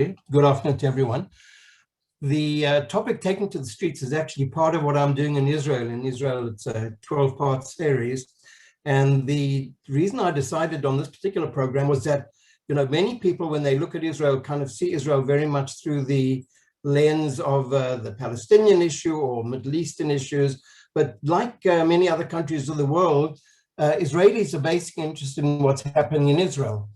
Good afternoon to everyone. The topic taken to the streets is actually part of what I'm doing in Israel. In Israel, it's a 12-part series. And the reason I decided on this particular program was that, many people, when they look at Israel, kind of see Israel very much through the lens of the Palestinian issue or Middle Eastern issues. But like many other countries of the world, Israelis are basically interested in what's happening in Israel.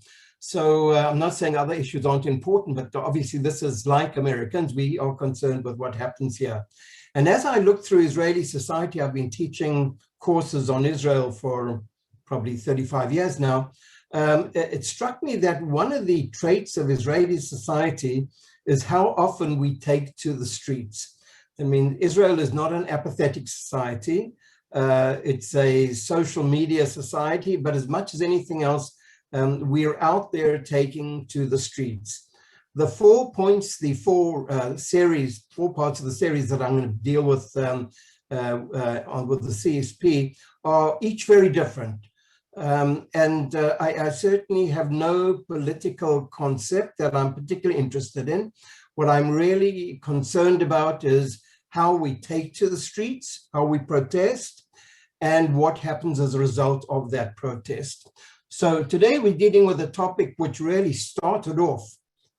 So I'm not saying other issues aren't important, but obviously this is like Americans, we are concerned with what happens here. And as I look through Israeli society, I've been teaching courses on Israel for probably 35 years now. It struck me that one of the traits of Israeli society is how often we take to the streets. I mean, Israel is not an apathetic society. It's a social media society, but as much as anything else, we're out there taking to the streets. The 4 points, the four parts of the series that I'm going to deal with with the CSP are each very different. I certainly have no political concept that I'm particularly interested in. What I'm really concerned about is how we take to the streets, how we protest, and what happens as a result of that protest. So today we're dealing with a topic which really started off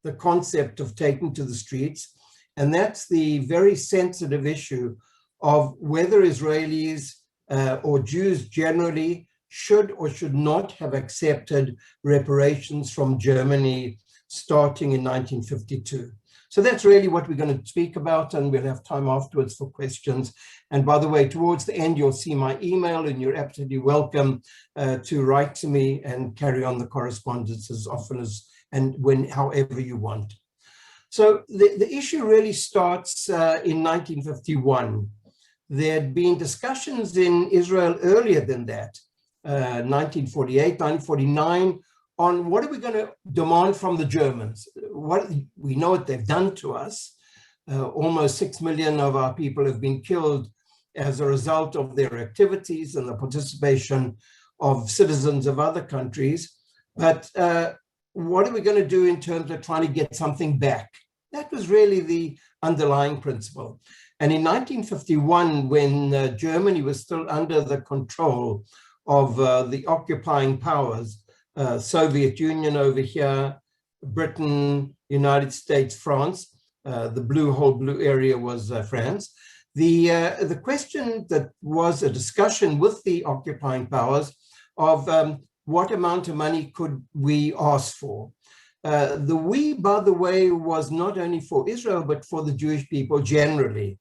the concept of taking to the streets, and that's the very sensitive issue of whether Israelis or Jews generally should or should not have accepted reparations from Germany starting in 1952. So that's really what we're going to speak about, and we'll have time afterwards for questions. And by the way, towards the end, you'll see my email, and you're absolutely welcome to write to me and carry on the correspondence as often as and however you want. So the issue really starts in 1951. There had been discussions in Israel earlier than that, 1948, 1949, on what are we going to demand from the Germans? We know what they've done to us. Almost 6 million of our people have been killed as a result of their activities and the participation of citizens of other countries. But what are we going to do in terms of trying to get something back? That was really the underlying principle. And in 1951, when Germany was still under the control of the occupying powers, Soviet Union over here, Britain, United States, France, the whole blue area was France. The question that was a discussion with the occupying powers of what amount of money could we ask for. The we, by the way, was not only for Israel, but for the Jewish people generally.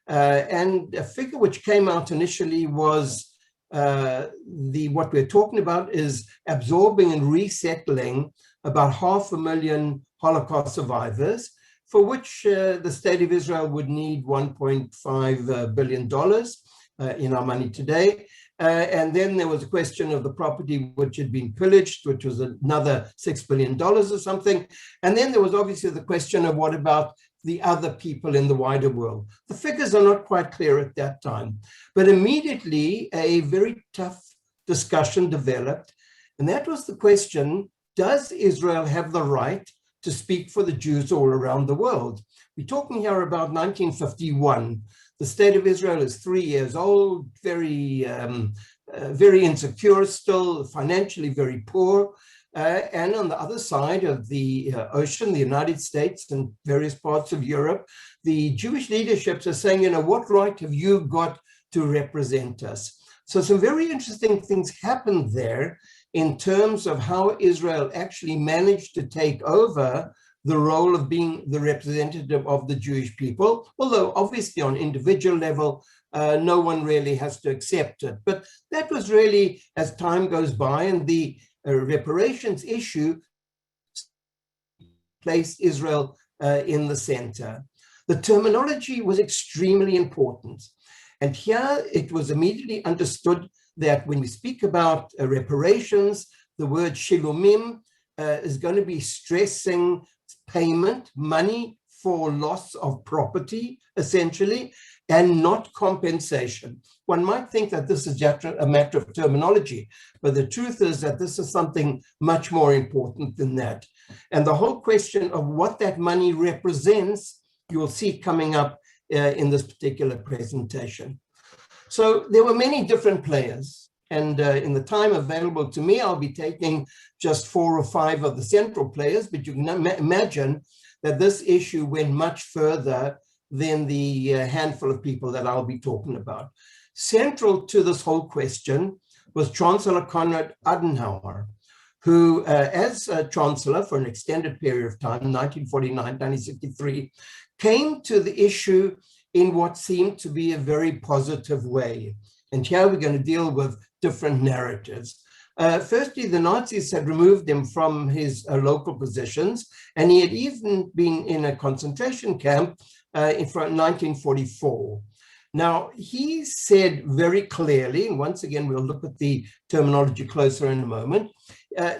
And a figure which came out initially was what we're talking about is absorbing and resettling about 500,000 Holocaust survivors, for which the state of Israel would need $1.5 billion in our money today. And then there was a question of the property which had been pillaged, which was another $6 billion or something. And then there was obviously the question of what about the other people in the wider world. The figures are not quite clear at that time, but immediately a very tough discussion developed. And that was the question, does Israel have the right to speak for the Jews all around the world? We're talking here about 1951. The state of Israel is 3 years old, very insecure still, financially very poor. And on the other side of the ocean, the United States and various parts of Europe, the Jewish leaderships are saying, what right have you got to represent us? So some very interesting things happened there in terms of how Israel actually managed to take over the role of being the representative of the Jewish people, although obviously on individual level, no one really has to accept it. But that was really, as time goes by, and the reparations issue placed Israel in the center. The terminology was extremely important. And here it was immediately understood that when we speak about reparations, the word shilumim is going to be stressing payment, money for loss of property, essentially, and not compensation. One might think that this is just a matter of terminology, but the truth is that this is something much more important than that. And the whole question of what that money represents, you will see coming up in this particular presentation. So there were many different players. And in the time available to me, I'll be taking just 4 or 5 of the central players, but you can imagine that this issue went much further than the handful of people that I'll be talking about. Central to this whole question was Chancellor Konrad Adenauer, who, as Chancellor for an extended period of time, 1949-1963, came to the issue in what seemed to be a very positive way. And here we're going to deal with different narratives. Firstly, the Nazis had removed him from his local positions, and he had even been in a concentration camp in 1944. Now, he said very clearly, and once again, we'll look at the terminology closer in a moment,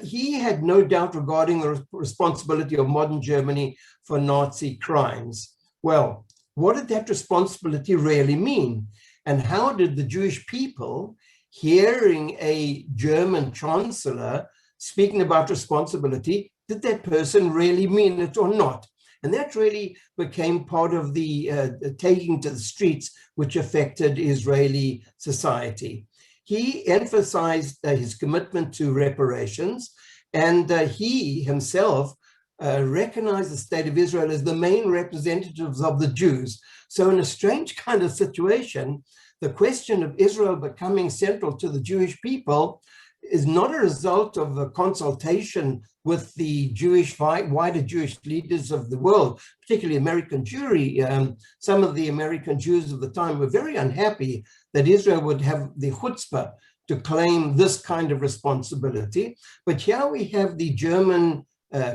he had no doubt regarding the responsibility of modern Germany for Nazi crimes. Well, what did that responsibility really mean? And how did the Jewish people, hearing a German chancellor speaking about responsibility, did that person really mean it or not? And that really became part of the taking to the streets, which affected Israeli society. He emphasized his commitment to reparations, and he himself recognized the state of Israel as the main representatives of the Jews. So in a strange kind of situation, the question of Israel becoming central to the Jewish people is not a result of a consultation with the wider Jewish leaders of the world, particularly American Jewry. Some of the American Jews of the time were very unhappy that Israel would have the chutzpah to claim this kind of responsibility. But here we have the German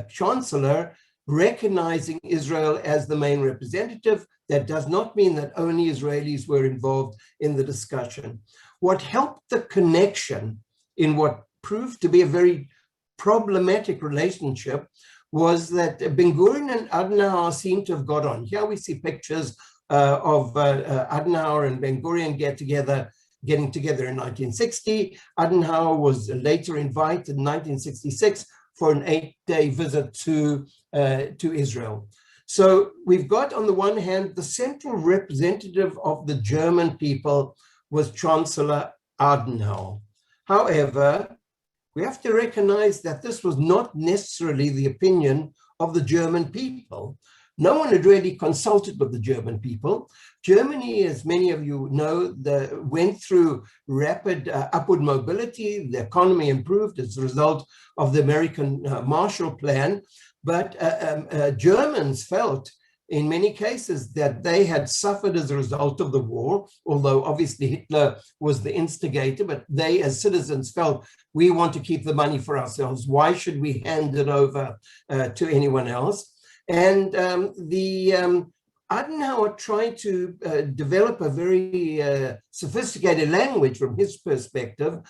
chancellor recognizing Israel as the main representative. That does not mean that only Israelis were involved in the discussion. What helped the connection in what proved to be a very problematic relationship was that Ben Gurion and Adenauer seem to have got on. Here we see pictures of Adenauer and Ben Gurion getting together in 1960. Adenauer was later invited in 1966 for an 8-day visit to Israel. So we've got, on the one hand, the central representative of the German people was Chancellor Adenauer. However, we have to recognize that this was not necessarily the opinion of the German people. No one had really consulted with the German people. Germany, as many of you know, went through rapid upward mobility. The economy improved as a result of the American Marshall Plan. But Germans felt in many cases that they had suffered as a result of the war, although obviously Hitler was the instigator, but they as citizens felt, we want to keep the money for ourselves. Why should we hand it over to anyone else? And Adenauer tried to develop a very sophisticated language from his perspective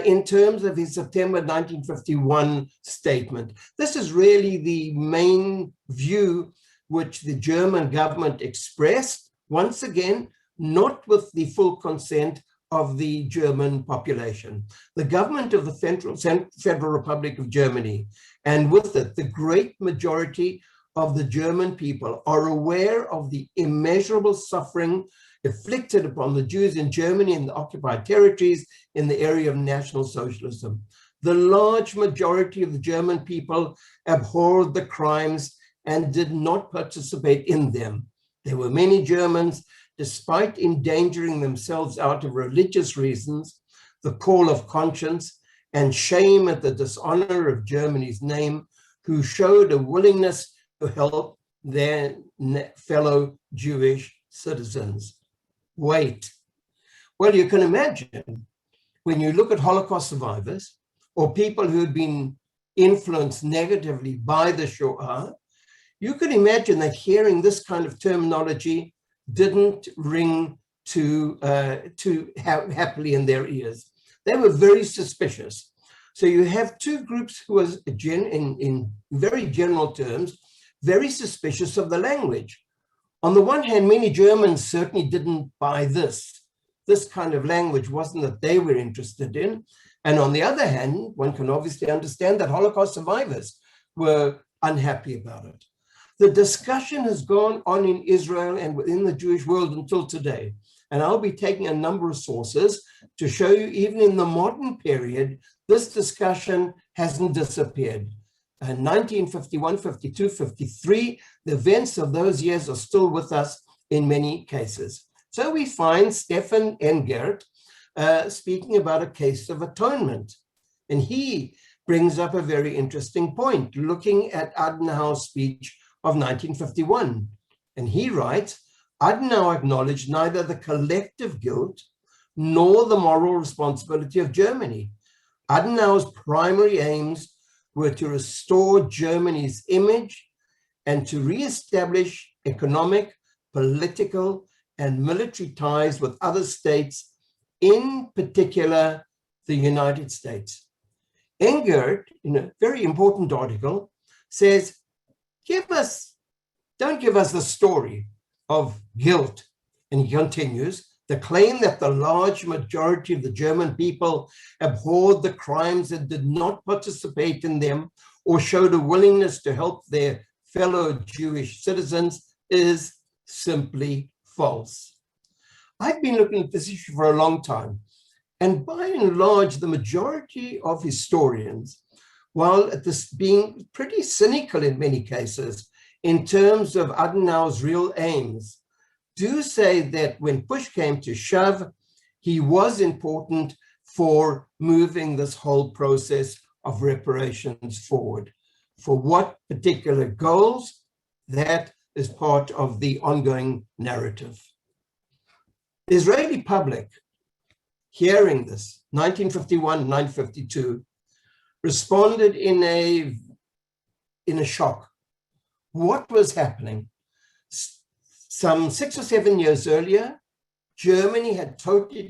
in terms of his September 1951 statement. This is really the main view which the German government expressed, once again, not with the full consent of the German population. The government of the Federal Republic of Germany, and with it, the great majority of the German people, are aware of the immeasurable suffering inflicted upon the Jews in Germany and the occupied territories in the area of National Socialism. The large majority of the German people abhorred the crimes and did not participate in them. There were many Germans, despite endangering themselves out of religious reasons, the call of conscience, and shame at the dishonor of Germany's name, who showed a willingness to help their fellow Jewish citizens. Wait. Well, you can imagine when you look at Holocaust survivors or people who had been influenced negatively by the Shoah, you could imagine that hearing this kind of terminology didn't ring too happily in their ears. They were very suspicious. So you have two groups who was in very general terms, very suspicious of the language. On the one hand, many Germans certainly didn't buy this. This kind of language wasn't that they were interested in. And on the other hand, one can obviously understand that Holocaust survivors were unhappy about it. The discussion has gone on in Israel and within the Jewish world until today. And I'll be taking a number of sources to show you, even in the modern period, this discussion hasn't disappeared. 1951, 52, 53, the events of those years are still with us in many cases. So we find Stefan Engert speaking about a case of atonement. And he brings up a very interesting point, looking at Adenauer's speech of 1951. And he writes, Adenauer acknowledged neither the collective guilt nor the moral responsibility of Germany. Adenauer's primary aims were to restore Germany's image and to reestablish economic, political, and military ties with other states, in particular, the United States. Engert, in a very important article, says, don't give us the story of guilt. And he continues, the claim that the large majority of the German people abhorred the crimes and did not participate in them or showed a willingness to help their fellow Jewish citizens is simply false. I've been looking at this issue for a long time, and by and large, the majority of historians, while at this being pretty cynical in many cases in terms of Adenauer's real aims, do say that when push came to shove, he was important for moving this whole process of reparations forward. For what particular goals? That is part of the ongoing narrative. The Israeli public, hearing this, 1951, 1952, responded in a shock. What was happening? Some 6 or 7 years earlier, Germany had totally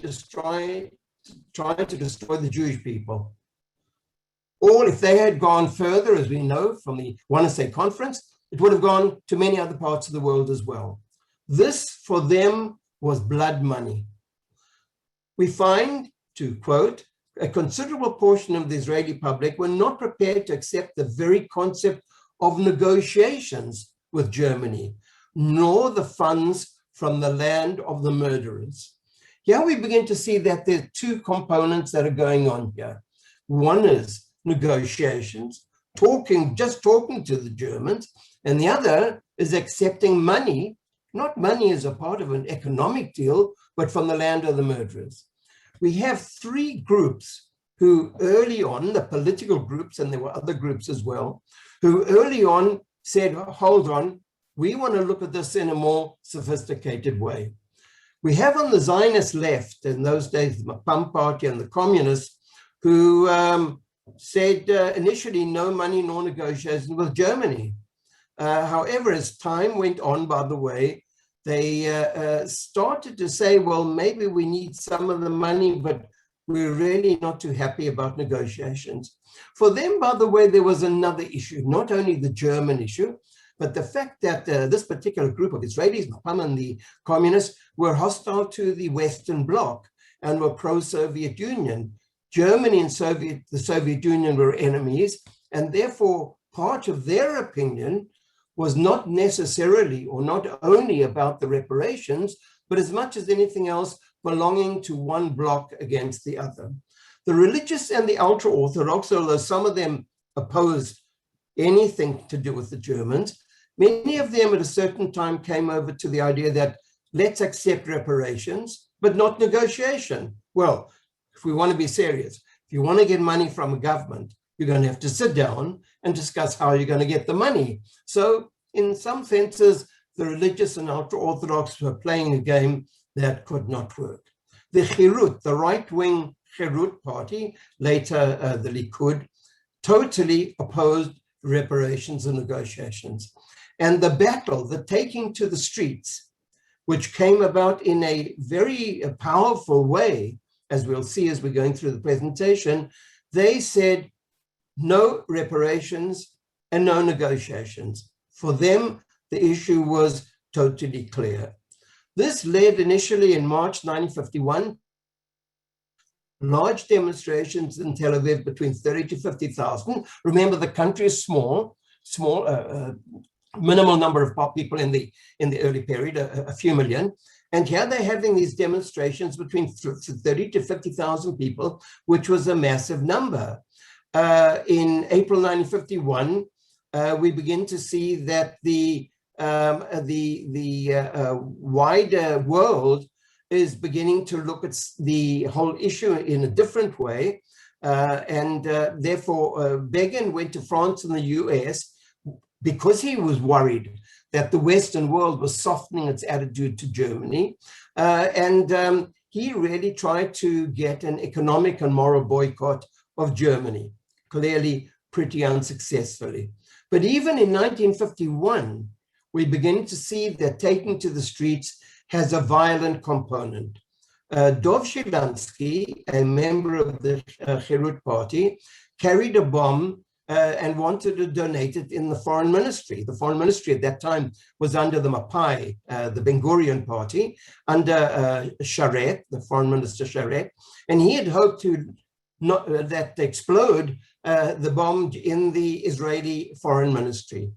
tried to destroy the Jewish people. Or if they had gone further, as we know from the Wannsee conference, it would have gone to many other parts of the world as well. This, for them, was blood money. We find, to quote, a considerable portion of the Israeli public were not prepared to accept the very concept of negotiations with Germany, nor the funds from the land of the murderers. Here we begin to see that there are two components that are going on here. One is negotiations, just talking to the Germans, and the other is accepting money, not money as a part of an economic deal, but from the land of the murderers. We have three groups who early on, the political groups, and there were other groups as well, who early on said, hold on, we want to look at this in a more sophisticated way. We have on the Zionist left, in those days, the Mapai party and the communists, who said initially no money nor negotiation with Germany. However, as time went on, by the way, they started to say, well, maybe we need some of the money, but we're really not too happy about negotiations. For them, by the way, there was another issue, not only the German issue, but the fact that this particular group of Israelis, Mapai and the communists, were hostile to the Western Bloc and were pro-Soviet Union. Germany and the Soviet Union were enemies, and therefore part of their opinion was not necessarily or not only about the reparations, but as much as anything else belonging to one bloc against the other. The religious and the ultra-Orthodox, although some of them opposed anything to do with the Germans, many of them at a certain time came over to the idea that let's accept reparations, but not negotiation. Well, if we want to be serious, if you want to get money from a government, you're going to have to sit down and discuss how you're going to get the money. So in some senses, the religious and ultra-Orthodox were playing a game that could not work. The Chirut, the right-wing Chirut party, later the Likud, totally opposed reparations and negotiations. And the battle, the taking to the streets, which came about in a very powerful way, as we'll see as we're going through the presentation, they said no reparations and no negotiations. For them, the issue was totally clear. This led initially in March 1951 large demonstrations in Tel Aviv between 30 to 50,000. Remember, the country is small, minimal number of people in the early period, a few million. And here they're having these demonstrations between 30 to 50,000 people, which was a massive number. In April 1951, we begin to see that the wider world is beginning to look at the whole issue in a different way. Therefore, Begin went to France and the US because he was worried that the Western world was softening its attitude to Germany. He really tried to get an economic and moral boycott of Germany, clearly pretty unsuccessfully. But even in 1951, we begin to see that taking to the streets has a violent component. Dov Shelansky, a member of the Herut party, carried a bomb and wanted to donate it in the foreign ministry. The foreign ministry at that time was under the Mapai, the Ben Gurion party, under Sharet, the foreign minister Sharet, and he had hoped to that explode the bomb in the Israeli foreign ministry.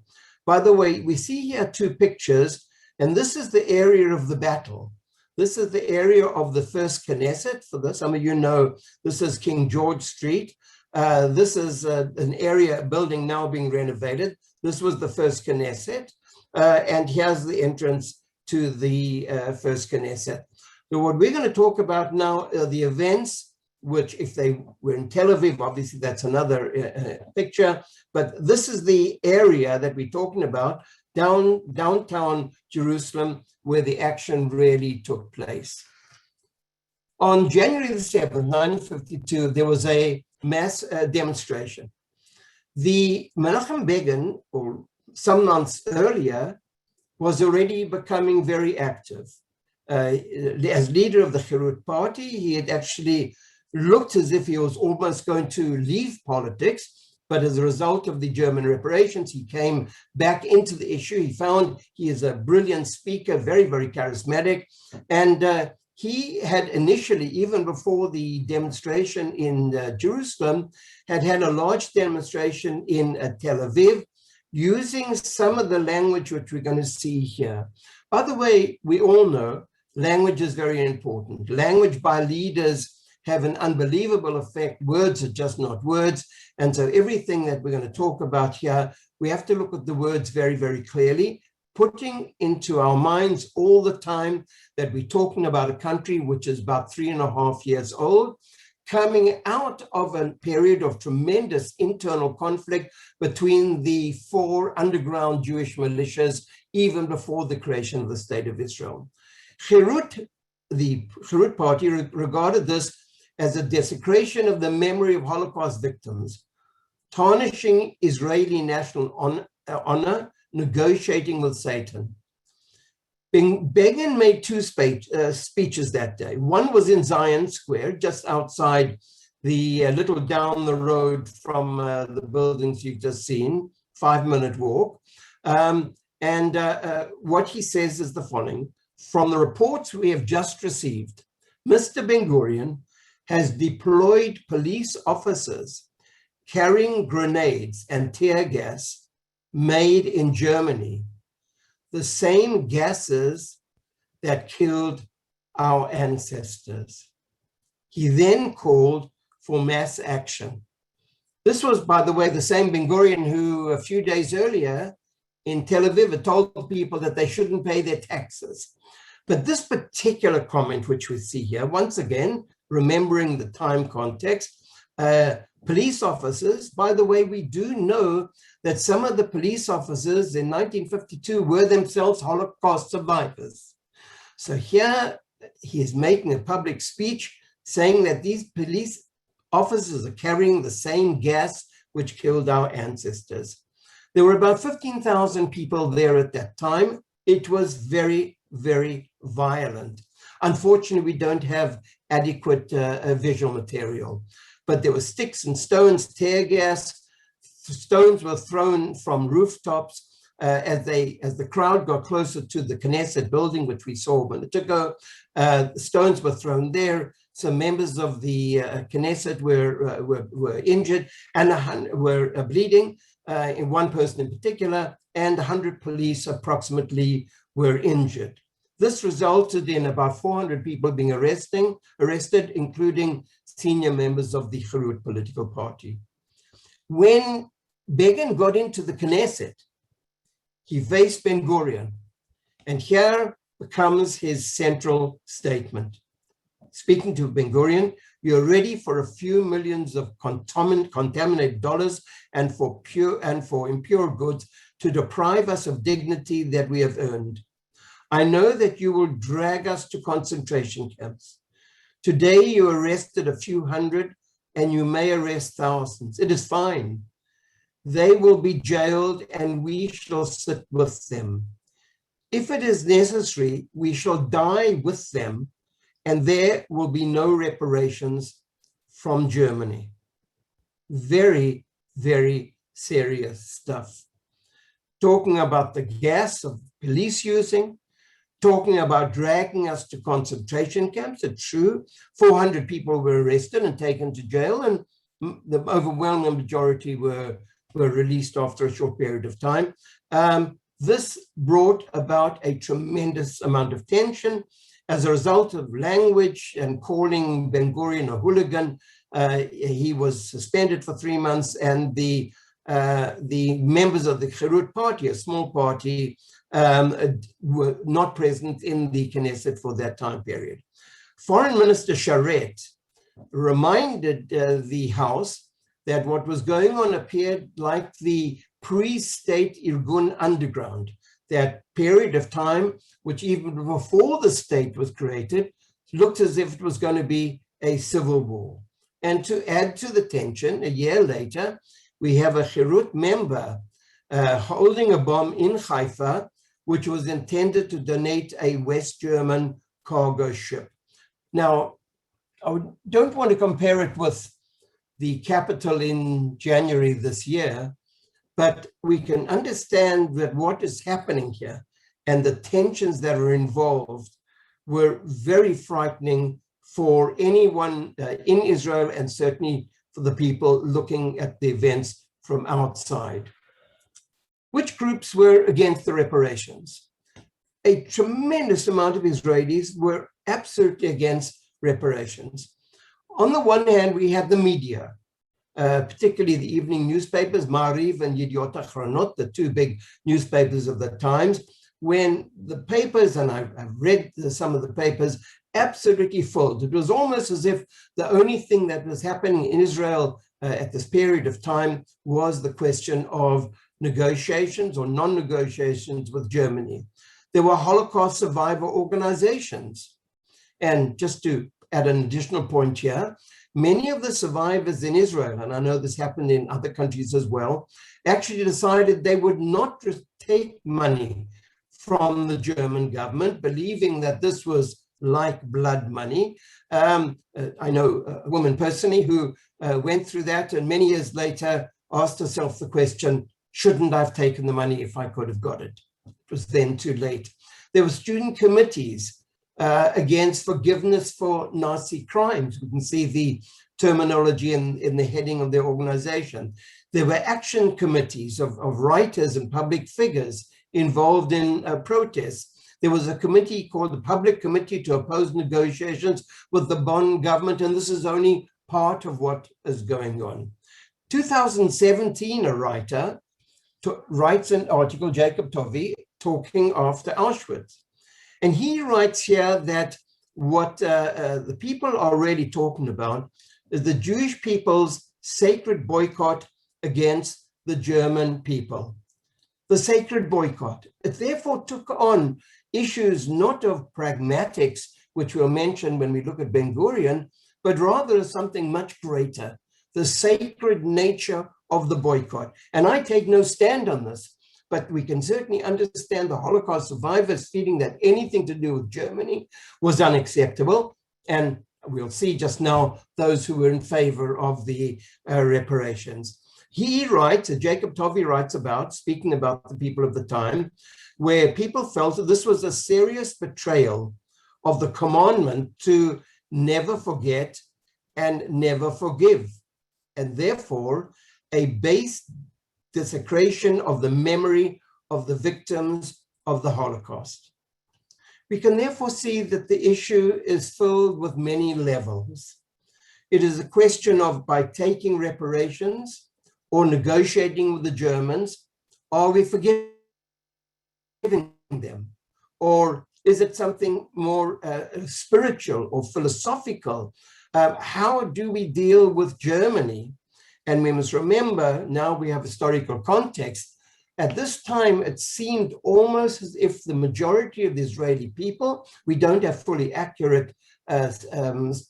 By the way, we see here two pictures, and this is the area of the battle. This is the area of the first Knesset. For some of you know, this is King George Street. This is an area, a building now being renovated. This was the first Knesset. And here's the entrance to the first Knesset. So what we're going to talk about now are the events, which if they were in Tel Aviv, obviously that's another picture, but this is the area that we're talking about, downtown Jerusalem, where the action really took place. On January the 7th, 1952, there was a mass demonstration. The Menachem Begin, or some months earlier, was already becoming very active. As leader of the Herut party, he had actually looked as if he was almost going to leave politics, but as a result of the German reparations, he came back into the issue. He found he is a brilliant speaker, very, very charismatic. And he had initially, even before the demonstration in Jerusalem, had a large demonstration in Tel Aviv, using some of the language which we're going to see here. By the way, we all know language is very important. Language by leaders have an unbelievable effect. Words are just not words. And so everything that we're going to talk about here, we have to look at the words very, very clearly, putting into our minds all the time that we're talking about a country which is about 3.5 years old, coming out of a period of tremendous internal conflict between the 4 underground Jewish militias, even before the creation of the State of Israel. Herut, the Herut party, regarded this as a desecration of the memory of Holocaust victims, tarnishing Israeli national honor, negotiating with Satan. Begin made 2 speeches that day. One was in Zion Square, just outside the little down the road from the buildings you've just seen, 5-minute walk. What he says is the following: from the reports we have just received, Mr. Ben Gurion has deployed police officers carrying grenades and tear gas made in Germany, the same gases that killed our ancestors. He then called for mass action. This was, by the way, the same Ben Gurion who a few days earlier in Tel Aviv had told people that they shouldn't pay their taxes. But this particular comment, which we see here, once again, remembering the time context, police officers, by the way, we do know that some of the police officers in 1952 were themselves Holocaust survivors. So here he is making a public speech saying that these police officers are carrying the same gas which killed our ancestors. There were about 15,000 people there at that time. It was very, very violent. Unfortunately, we don't have adequate visual material, but there were sticks and stones, tear gas. Stones were thrown from rooftops as the crowd got closer to the Knesset building, which we saw a minute ago. Stones were thrown there. some members of the Knesset were injured and were bleeding, in one person in particular, and 100 police approximately were injured. This resulted in about 400 people being arrested, including senior members of the Herut political party. When Begin got into the Knesset, he faced Ben Gurion, and here comes his central statement. Speaking to Ben Gurion, "You're ready for a few millions of contaminated dollars and for impure goods to deprive us of dignity that we have earned. I know that you will drag us to concentration camps. Today you arrested a few hundred and you may arrest thousands. It is fine. They will be jailed and we shall sit with them. If it is necessary, we shall die with them, and there will be no reparations from Germany." Very, very serious stuff. Talking about the gas of police using, talking about dragging us to concentration camps. It's true, 400 people were arrested and taken to jail, and the overwhelming majority were released after a short period of time. This brought about a tremendous amount of tension. As a result of language and calling Ben Gurion a hooligan, he was suspended for 3 months, and the members of the Herut party, a small party, were not present in the Knesset for that time period. Foreign Minister Sharet reminded the House that what was going on appeared like the pre-state Irgun underground, that period of time which even before the state was created looked as if it was going to be a civil war. And to add to the tension, a year later, we have a Herut member holding a bomb in Haifa, which was intended to donate a West German cargo ship. Now, I don't want to compare it with the Capitol in January this year, but we can understand that what is happening here and the tensions that are involved were very frightening for anyone in Israel, and certainly for the people looking at the events from outside. Which groups were against the reparations? A tremendous amount of Israelis were absolutely against reparations. On the one hand, we had the media, particularly the evening newspapers, Ma'ariv and Yediot Achronot, the two big newspapers of the times, when the papers, and I've read some of the papers, absolutely filled. It was almost as if the only thing that was happening in Israel at this period of time was the question of negotiations or non-negotiations with Germany. There were Holocaust survivor organizations. And just to add an additional point here, many of the survivors in Israel, and I know this happened in other countries as well, actually decided they would not take money from the German government, believing that this was like blood money. I know a woman personally who went through that, and many years later asked herself the question, shouldn't I have taken the money if I could have got it? It was then too late. There were student committees against forgiveness for Nazi crimes. We can see the terminology in the heading of their organization. There were action committees of writers and public figures involved in protests. There was a committee called the Public Committee to Oppose Negotiations with the Bonn government, and this is only part of what is going on. 2017, a writer writes an article, Jacob Tovey, talking after Auschwitz. And he writes here that what the people are really talking about is the Jewish people's sacred boycott against the German people. The sacred boycott. It therefore took on issues not of pragmatics, which we'll mention when we look at Ben Gurion, but rather something much greater, the sacred nature of the boycott. And I take no stand on this, but we can certainly understand the Holocaust survivors feeling that anything to do with Germany was unacceptable. And we'll see just now those who were in favor of the reparations. He writes, Jacob Tovey writes about, speaking about the people of the time, where people felt that this was a serious betrayal of the commandment to never forget, and never forgive, and therefore a base desecration of the memory of the victims of the Holocaust. We can therefore see that the issue is filled with many levels. It is a question of, by taking reparations or negotiating with the Germans, are we forgiving them? Or is it something more spiritual or philosophical? How do we deal with Germany? And we must remember, now we have historical context. At this time, it seemed almost as if the majority of the Israeli people, we don't have fully accurate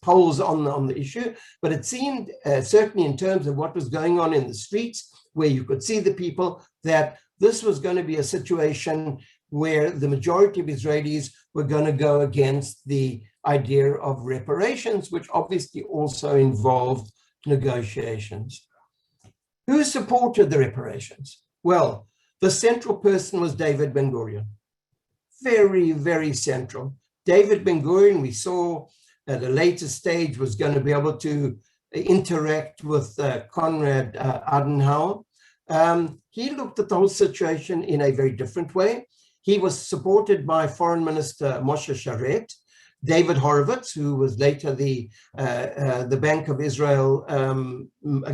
polls on the issue, but it seemed, certainly in terms of what was going on in the streets, where you could see the people, that this was going to be a situation where the majority of Israelis were going to go against the idea of reparations, which obviously also involved negotiations. Who supported the reparations? Well, the central person was David Ben Gurion. Very, very central. David Ben Gurion, we saw at a later stage, was going to be able to interact with Konrad Adenauer. He looked at the whole situation in a very different way. He was supported by Foreign Minister Moshe Sharet, David Horowitz, who was later the Bank of Israel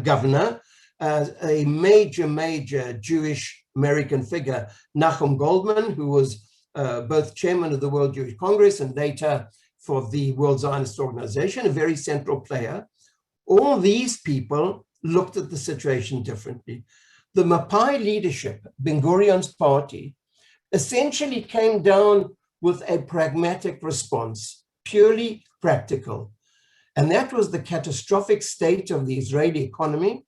governor, a major Jewish American figure, Nachum Goldman, who was both chairman of the World Jewish Congress and later for the World Zionist Organization, a very central player. All these people looked at the situation differently. The Mapai leadership, Ben Gurion's party, essentially came down with a pragmatic response, purely practical. And that was the catastrophic state of the Israeli economy.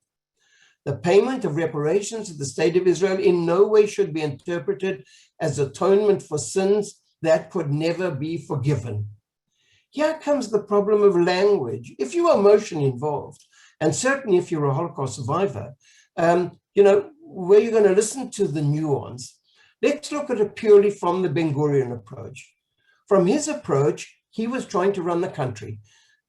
The payment of reparations to the state of Israel in no way should be interpreted as atonement for sins that could never be forgiven. Here comes the problem of language. If you are emotionally involved, and certainly if you're a Holocaust survivor, where you're going to listen to the nuance, let's look at it purely from the Ben Gurion approach. From his approach, he was trying to run the country.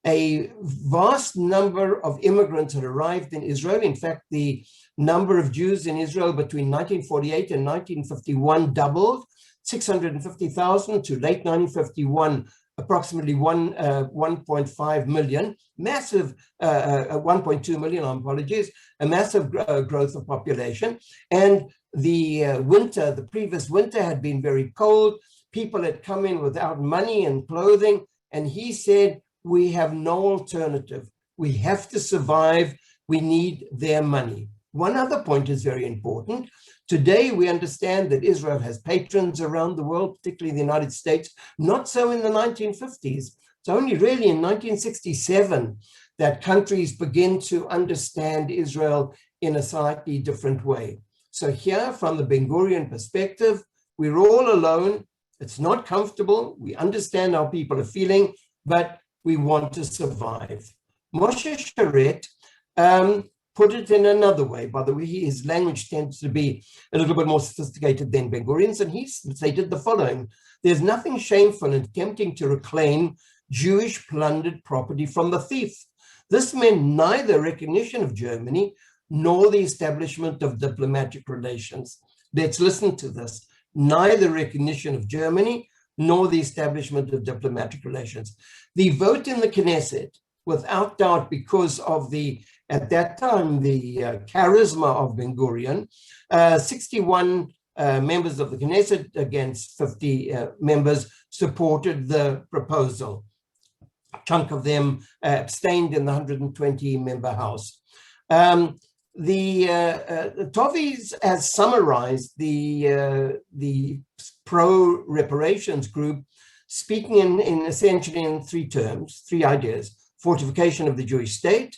A vast number of immigrants had arrived in Israel. In fact, the number of Jews in Israel between 1948 and 1951 doubled, 650,000 to late 1951, approximately 1.5 million, massive, 1.2 million, apologies, a massive growth of population. And the previous winter had been very cold. People had come in without money and clothing. And he said, we have no alternative. We have to survive. We need their money. One other point is very important. Today, we understand that Israel has patrons around the world, particularly the United States. Not so in the 1950s. It's only really in 1967 that countries begin to understand Israel in a slightly different way. So here, from the Ben Gurion perspective, we're all alone. It's not comfortable. We understand how people are feeling, but we want to survive. Moshe Sharet put it in another way. By the way, his language tends to be a little bit more sophisticated than Ben Gurion's, and he stated the following: there's nothing shameful in attempting to reclaim Jewish plundered property from the thief. This meant neither recognition of Germany nor the establishment of diplomatic relations. Let's listen to this. Neither recognition of Germany nor the establishment of diplomatic relations. The vote in the Knesset, without doubt, because of at that time, the charisma of Ben Gurion, 61 members of the Knesset against 50 members supported the proposal. A chunk of them abstained in the 120-member House. The Tovies has summarized the pro-reparations group, speaking in essentially in three ideas: fortification of the Jewish state,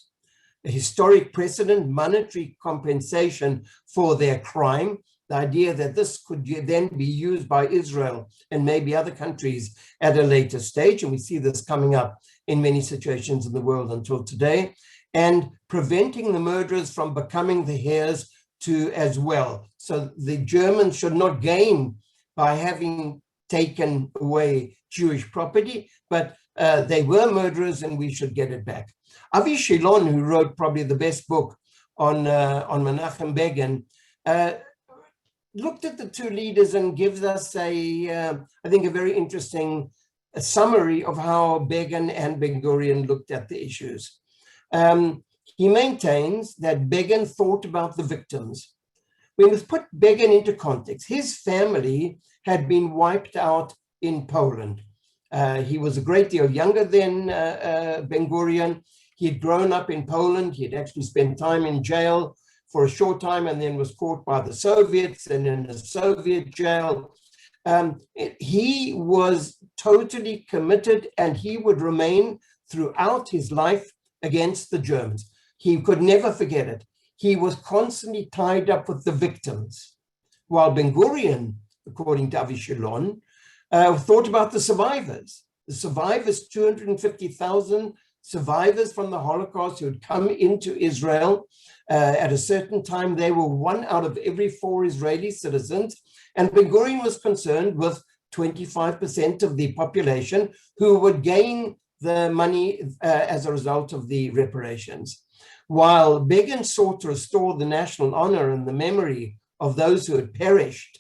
a historic precedent, monetary compensation for their crime, the idea that this could then be used by Israel and maybe other countries at a later stage, and we see this coming up in many situations in the world until today, and preventing the murderers from becoming the heirs to as well. So the Germans should not gain by having taken away Jewish property, but they were murderers and we should get it back. Avi Shilon, who wrote probably the best book on Menachem Begin, looked at the two leaders and gives us I think, a very interesting summary of how Begin and Ben Gurion looked at the issues. He maintains that Begin thought about the victims. We must put Begin into context. His family had been wiped out in Poland. He was a great deal younger than Ben Gurion. He had grown up in Poland. He had actually spent time in jail for a short time and then was caught by the Soviets and in a Soviet jail. He was totally committed, and he would remain throughout his life against the Germans. He could never forget it. He was constantly tied up with the victims, while Ben Gurion, according to Avi Shilon, thought about the survivors. The survivors, 250,000 survivors from the Holocaust who had come into Israel. At a certain time, they were 1 out of every 4 Israeli citizens. And Ben Gurion was concerned with 25% of the population who would gain the money as a result of the reparations. While Begin sought to restore the national honor and the memory of those who had perished,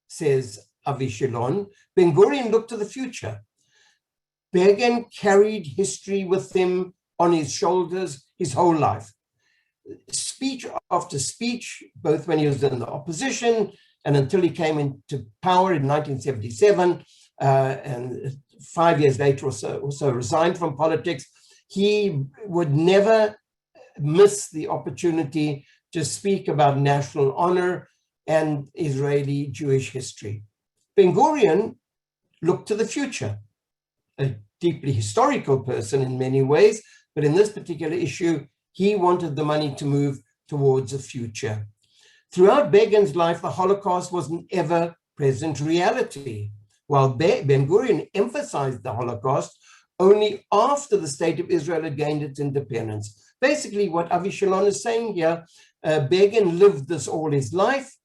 says Avi Shilon, Ben Gurion looked to the future. Begin carried history with him on his shoulders his whole life. Speech after speech, both when he was in the opposition and until he came into power in 1977, and 5 years later also resigned from politics, he would never miss the opportunity to speak about national honor and Israeli Jewish history. Ben Gurion looked to the future, a deeply historical person in many ways, but in this particular issue, he wanted the money to move towards a future. Throughout Begin's life, the Holocaust was an ever-present reality, while Ben Gurion emphasized the Holocaust only after the state of Israel had gained its independence. Basically, what Avi Shilon is saying here, Begin lived this all his life.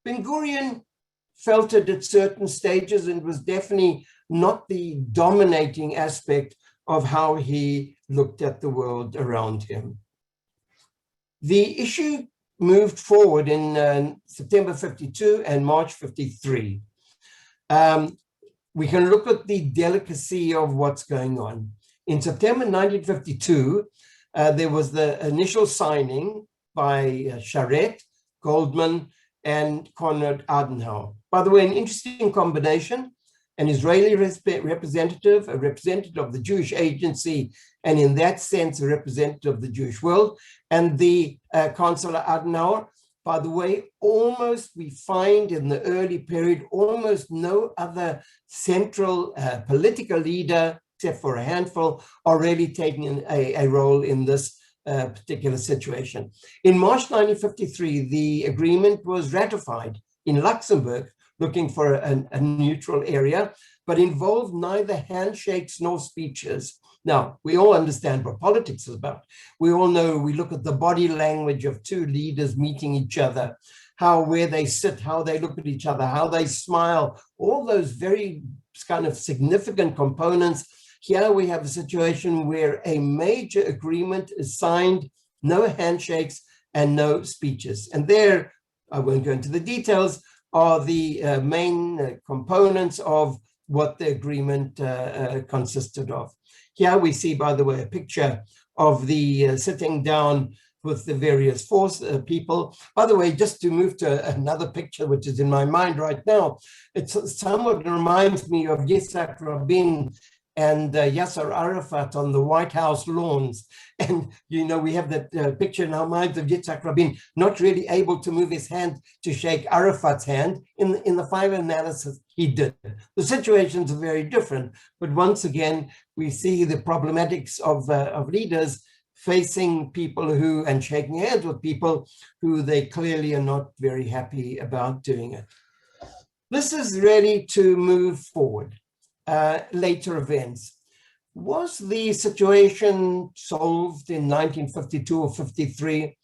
Ben Gurion felt it at certain stages and was definitely not the dominating aspect of how he looked at the world around him. The issue moved forward in September 52 and March 53. We can look at the delicacy of what's going on. In September 1952, there was the initial signing by Sharet, Goldman, and Konrad Adenauer. By the way, an interesting combination, an Israeli representative, a representative of the Jewish Agency, and in that sense, a representative of the Jewish world, and the Chancellor Adenauer. By the way, almost we find in the early period, almost no other central political leader, except for a handful, are really taking a role in this particular situation. In March 1953, the agreement was ratified in Luxembourg, looking for a neutral area, but involved neither handshakes nor speeches. Now, we all understand what politics is about. We all know, we look at the body language of two leaders meeting each other, where they sit, how they look at each other, how they smile, all those very kind of significant components. Here we have a situation where a major agreement is signed, no handshakes and no speeches. And there, I won't go into the details, are the main components of what the agreement consisted of. Here we see, by the way, a picture of the sitting down with the various people. By the way, just to move to another picture, which is in my mind right now, it somewhat reminds me of Yitzhak Rabin and Yasser Arafat on the White House lawns. And, you know, we have that picture in our minds of Yitzhak Rabin not really able to move his hand to shake Arafat's hand. In the final analysis, he did. The situations are very different, but once again, we see the problematics of leaders facing people who, and shaking hands with people who they clearly are not very happy about doing it. This is really to move forward. Later events. Was the situation solved in 1952 or 53?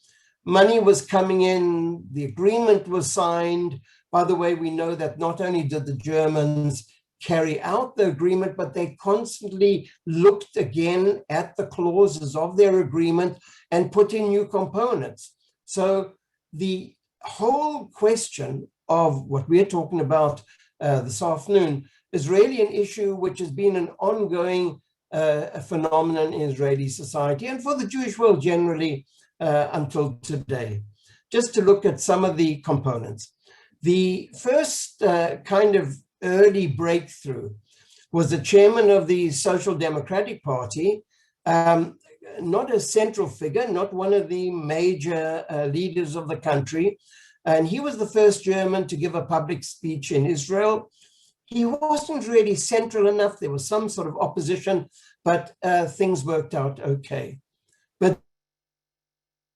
Money was coming in, the agreement was signed. By the way, we know that not only did the Germans carry out the agreement, but they constantly looked again at the clauses of their agreement and put in new components. So the whole question of what we're talking about this afternoon is really an issue which has been an ongoing phenomenon in Israeli society and for the Jewish world generally until today. Just to look at some of the components. The first kind of early breakthrough was the chairman of the Social Democratic Party, not a central figure, not one of the major leaders of the country. And he was the first German to give a public speech in Israel. He wasn't really central enough. There was some sort of opposition, but things worked out okay. But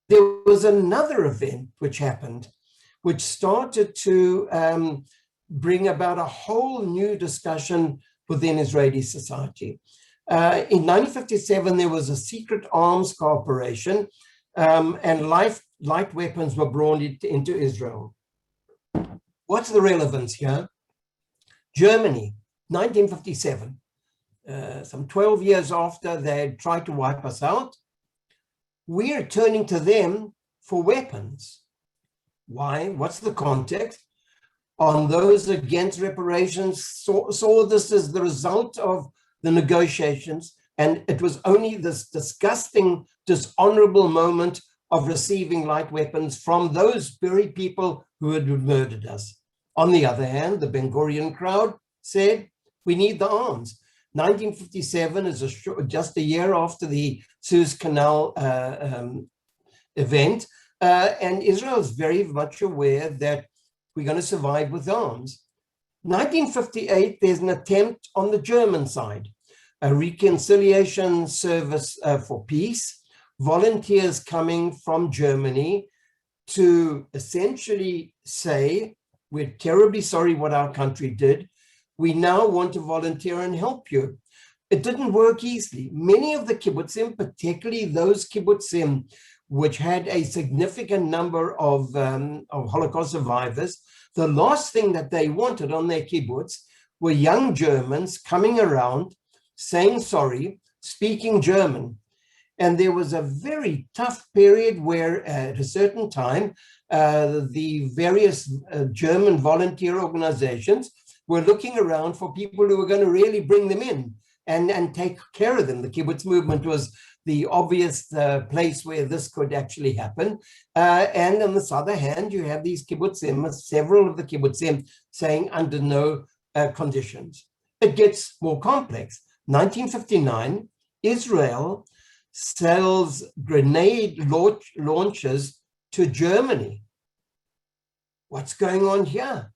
there was another event which happened, which started to bring about a whole new discussion within Israeli society. In 1957, there was a secret arms cooperation and light weapons were brought into Israel. What's the relevance here? Germany, 1957, some 12 years after they had tried to wipe us out, we are turning to them for weapons. Why? What's the context? On those against reparations saw this as the result of the negotiations, and it was only this disgusting, dishonorable moment of receiving light weapons from those very people who had murdered us. On the other hand, the Ben Gurion crowd said, we need the arms. 1957 is just a year after the Suez Canal event, and Israel is very much aware that we're going to survive with arms. 1958, there's an attempt on the German side, a reconciliation service for peace, volunteers coming from Germany to essentially say, we're terribly sorry what our country did. We now want to volunteer and help you. It didn't work easily. Many of the kibbutzim, particularly those kibbutzim which had a significant number of Holocaust survivors, the last thing that they wanted on their kibbutz were young Germans coming around, saying sorry, speaking German. And there was a very tough period where at a certain time, the various German volunteer organizations were looking around for people who were going to really bring them in and take care of them. The kibbutz movement was the obvious place where this could actually happen. And on the other hand, you have these kibbutzim, several of the kibbutzim saying under no conditions. It gets more complex. 1959, Israel sells grenade launchers to Germany. What's going on here?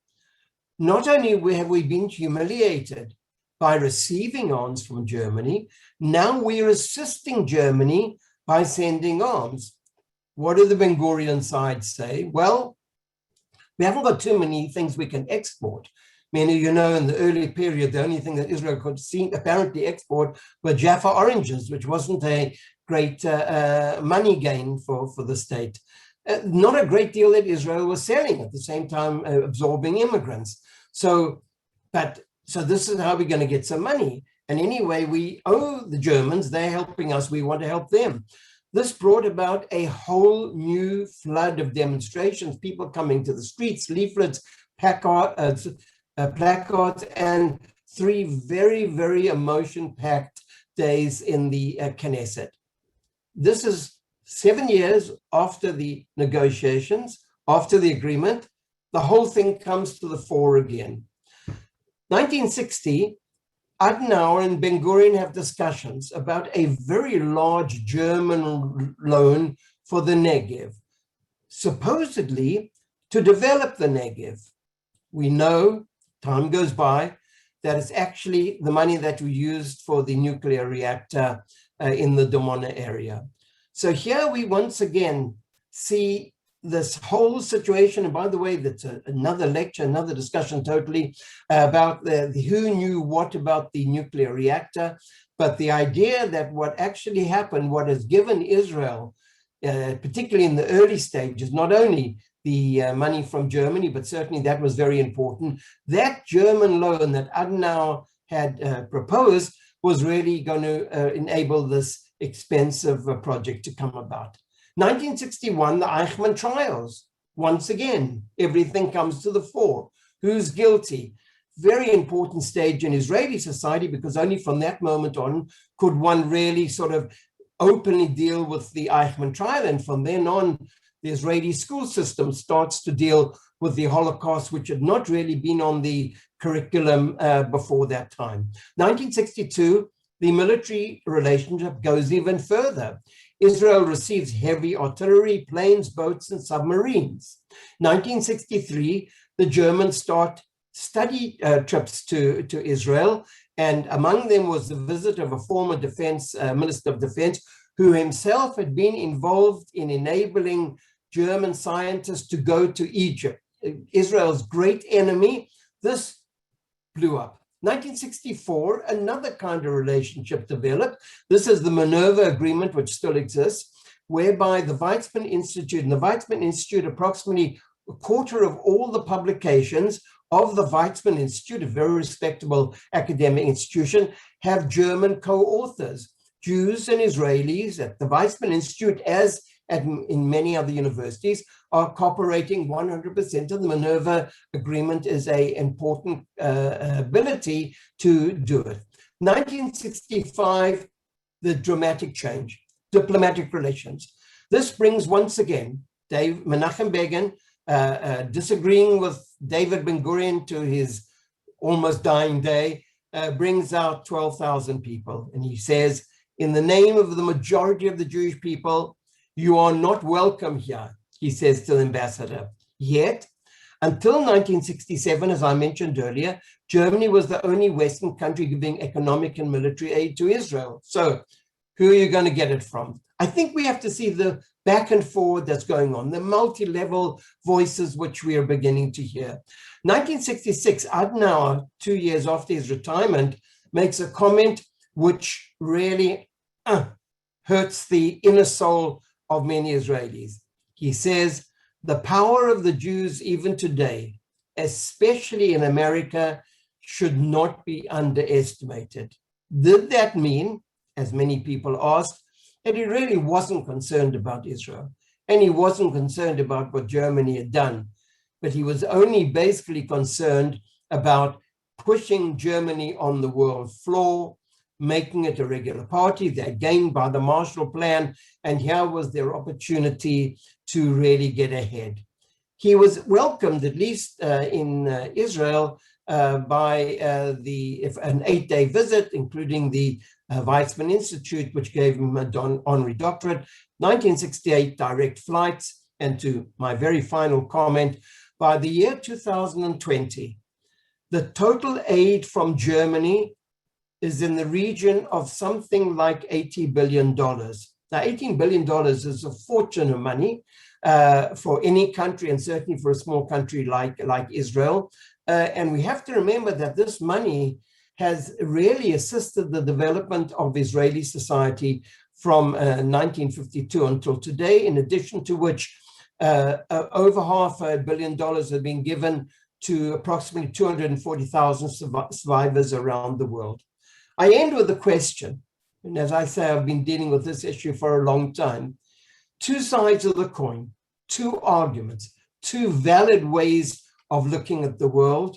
Not only have we been humiliated by receiving arms from Germany, now we're assisting Germany by sending arms. What do the Ben Gurion side say? Well, we haven't got too many things we can export. Many, you know, in the early period, the only thing that Israel could apparently export were Jaffa oranges, which wasn't a great money gain for the state. Not a great deal that Israel was selling at the same time, absorbing immigrants. So this is how we're going to get some money. And anyway, we owe the Germans, they're helping us, we want to help them. This brought about a whole new flood of demonstrations, people coming to the streets, leaflets, placards, and 3 very, very emotion-packed days in the Knesset. This is 7 years after the negotiations, after the agreement. The whole thing comes to the fore again. 1960, Adenauer and Ben Gurion have discussions about a very large German loan for the Negev, supposedly to develop the Negev. We know, time goes by, that it's actually the money that we used for the nuclear reactor in the Dimona area. So here we once again see this whole situation, and by the way, that's another lecture, another discussion totally about who knew what about the nuclear reactor, but the idea that what actually happened, what has given Israel, particularly in the early stages, not only the money from Germany, but certainly that was very important. That German loan that Adenauer had proposed was really going to enable this expensive project to come about. 1961, the Eichmann trials. Once again, everything comes to the fore. Who's guilty? Very important stage in Israeli society, because only from that moment on could one really sort of openly deal with the Eichmann trial. And from then on, the Israeli school system starts to deal with the Holocaust, which had not really been on the curriculum before that time. 1962, the military relationship goes even further. Israel receives heavy artillery, planes, boats, and submarines. 1963, the Germans start study trips to Israel, and among them was the visit of a former Minister of Defense, who himself had been involved in enabling German scientists to go to Egypt, Israel's great enemy. This blew up. 1964, another kind of relationship developed. This is the Minerva Agreement, which still exists, whereby the Weizmann Institute, and the Weizmann Institute, approximately a quarter of all the publications of the Weizmann Institute, a very respectable academic institution, have German co-authors. Jews and Israelis at the Weizmann Institute, as in many other universities, are cooperating 100%, and the Minerva Agreement is an important ability to do it. 1965, the dramatic change, diplomatic relations. This brings once again Menachem Begin, disagreeing with David Ben Gurion to his almost dying day, brings out 12,000 people. And he says, in the name of the majority of the Jewish people, you are not welcome here, he says to the ambassador. Yet, until 1967, as I mentioned earlier, Germany was the only Western country giving economic and military aid to Israel. So who are you going to get it from? I think we have to see the back and forward that's going on, the multi-level voices which we are beginning to hear. 1966, Adenauer, 2 years after his retirement, makes a comment which really hurts the inner soul of many Israelis. He says, the power of the Jews even today, especially in America, should not be underestimated. Did that mean, as many people asked, that he really wasn't concerned about Israel, and he wasn't concerned about what Germany had done, but he was only basically concerned about pushing Germany on the world floor, making it a regular party. They're gained by the Marshall Plan, and here was their opportunity to really get ahead. He was welcomed, at least in Israel, by an 8-day visit, including the Weizmann Institute, which gave him an honorary doctorate, 1968 direct flights, and to my very final comment, by the year 2020, the total aid from Germany is in the region of something like $80 billion. Now, $18 billion is a fortune of money for any country, and certainly for a small country like Israel. And we have to remember that this money has really assisted the development of Israeli society from 1952 until today, in addition to which over $500 million have been given to approximately 240,000 survivors around the world. I end with a question, and as I say, I've been dealing with this issue for a long time. Two sides of the coin, two arguments, two valid ways of looking at the world.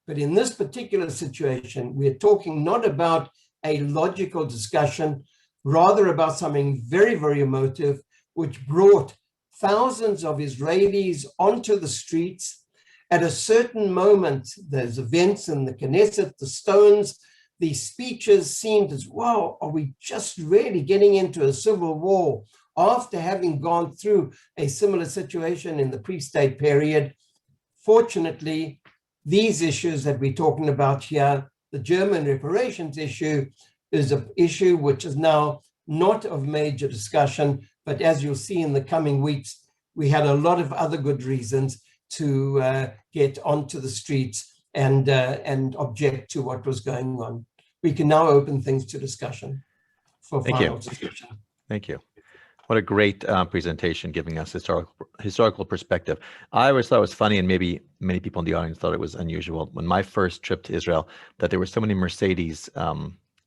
But in this particular situation, we're talking not about a logical discussion, rather about something very, very emotive, which brought thousands of Israelis onto the streets. At a certain moment, there's events in the Knesset, the stones, the speeches seemed as, wow, are we just really getting into a civil war after having gone through a similar situation in the pre-state period? Fortunately, these issues that we're talking about here, the German reparations issue, is an issue which is now not of major discussion, but as you'll see in the coming weeks, we had a lot of other good reasons to get onto the streets and object to what was going on. We can now open things to discussion for final discussion. Thank you. What a great presentation, giving us historical perspective. I always thought it was funny, and maybe many people in the audience thought it was unusual, when my first trip to Israel, that there were so many Mercedes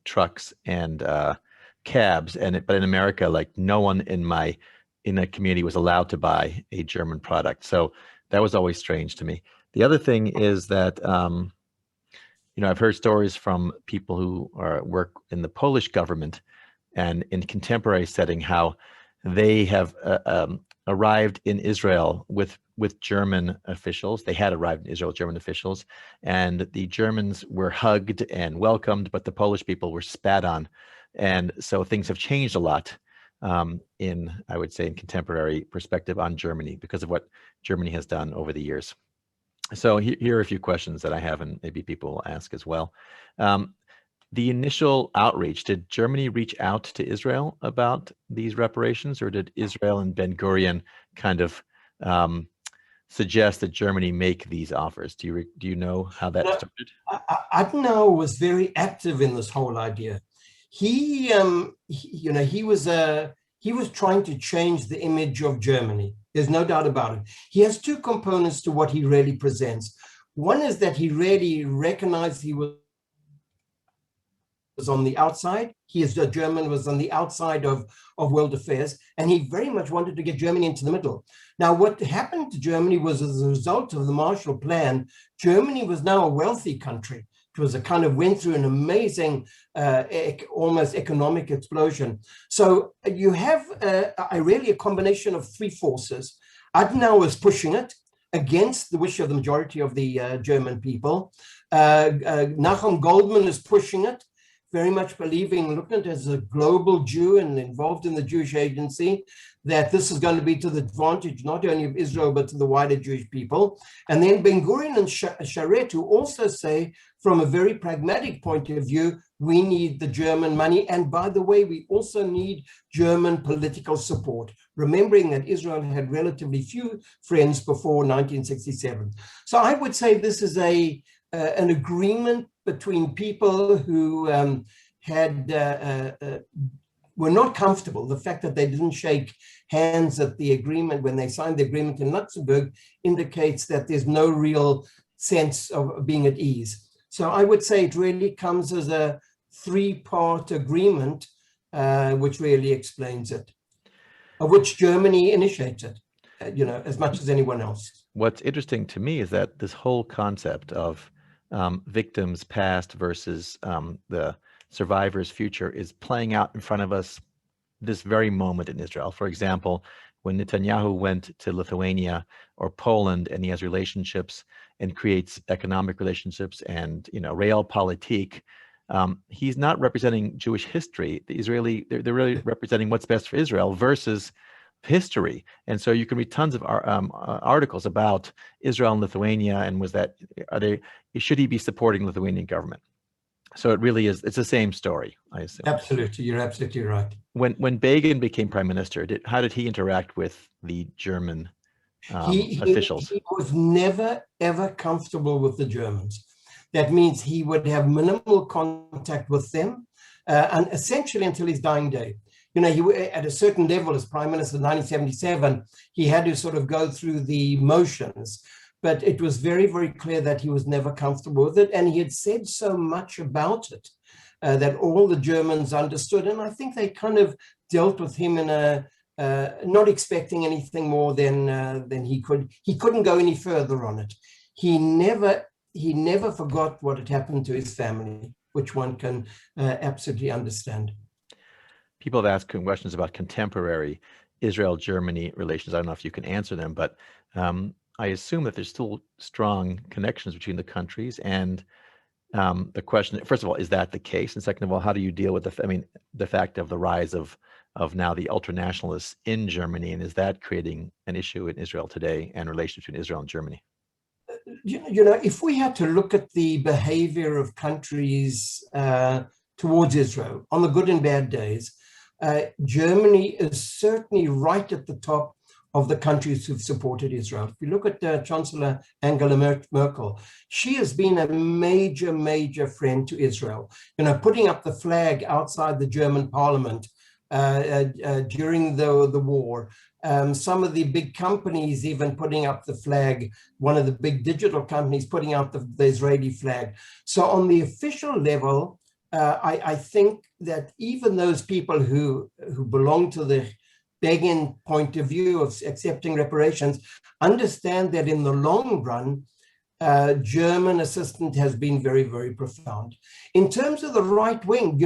trucks and cabs, but in America, like no one in a community was allowed to buy a German product. So that was always strange to me. The other thing is that I've heard stories from people who work in the Polish government and in contemporary setting, how they have arrived in Israel with German officials. They had arrived in Israel with German officials, and the Germans were hugged and welcomed, but the Polish people were spat on. And so things have changed a lot I would say, in contemporary perspective on Germany because of what Germany has done over the years. So here are a few questions that I have, and maybe people will ask as well. The initial outreach, did Germany reach out to Israel about these reparations, or did Israel and Ben Gurion kind of suggest that Germany make these offers? Do you know how that started? Adenauer was very active in this whole idea. He was trying to change the image of Germany. There's no doubt about it. He has two components to what he really presents. One is that he really recognized he was on the outside. German was on the outside of world affairs, and he very much wanted to get Germany into the middle. Now, what happened to Germany was, as a result of the Marshall Plan, Germany was now a wealthy country. It was went through an amazing, almost economic explosion. So you have really a combination of three forces. Adenauer was pushing it against the wish of the majority of the German people. Nachum Goldman is pushing it, very much believing, looking at it as a global Jew and involved in the Jewish agency, that this is going to be to the advantage not only of Israel, but to the wider Jewish people. And then Ben Gurion and Sharet, who also say, from a very pragmatic point of view, we need the German money. And by the way, we also need German political support, remembering that Israel had relatively few friends before 1967. So I would say this is an agreement between people who were not comfortable. The fact that they didn't shake hands at the agreement when they signed the agreement in Luxembourg indicates that there's no real sense of being at ease. So I would say it really comes as a three-part agreement, which really explains it, of which Germany initiated, as much as anyone else. What's interesting to me is that this whole concept of victims past versus the survivors future is playing out in front of us this very moment in Israel. For example, when Netanyahu went to Lithuania or Poland, and he has relationships and creates economic relationships and realpolitik, he's not representing Jewish history. They're really representing what's best for Israel versus history. And so you can read tons of articles about Israel and Lithuania, and should he be supporting the Lithuanian government? So it really is, it's the same story, I assume. Absolutely, you're absolutely right. When Begin became prime minister, how did he interact with the German officials? He was never, ever comfortable with the Germans. That means he would have minimal contact with them, and essentially until his dying day. He, at a certain level, as prime minister in 1977, he had to sort of go through the motions. But it was very, very clear that he was never comfortable with it. And he had said so much about it that all the Germans understood. And I think they kind of dealt with him in not expecting anything more than he could. He couldn't go any further on it. He never forgot what had happened to his family, which one can absolutely understand. People have asked questions about contemporary Israel-Germany relations. I don't know if you can answer them, but I assume that there's still strong connections between the countries. And the question, first of all, is that the case? And second of all, how do you deal with the fact of the rise of now the ultranationalists in Germany? And is that creating an issue in Israel today and relations between Israel and Germany? If we had to look at the behavior of countries towards Israel on the good and bad days, Germany is certainly right at the top of the countries who've supported Israel. If you look at Chancellor Angela Merkel, she has been a major, major friend to Israel. Putting up the flag outside the German parliament during the war. Some of the big companies even putting up the flag, one of the big digital companies putting out the Israeli flag. So on the official level, I think that even those people who belong to the Begin point of view of accepting reparations understand that in the long run, German assistance has been very, very profound. In terms of the right wing,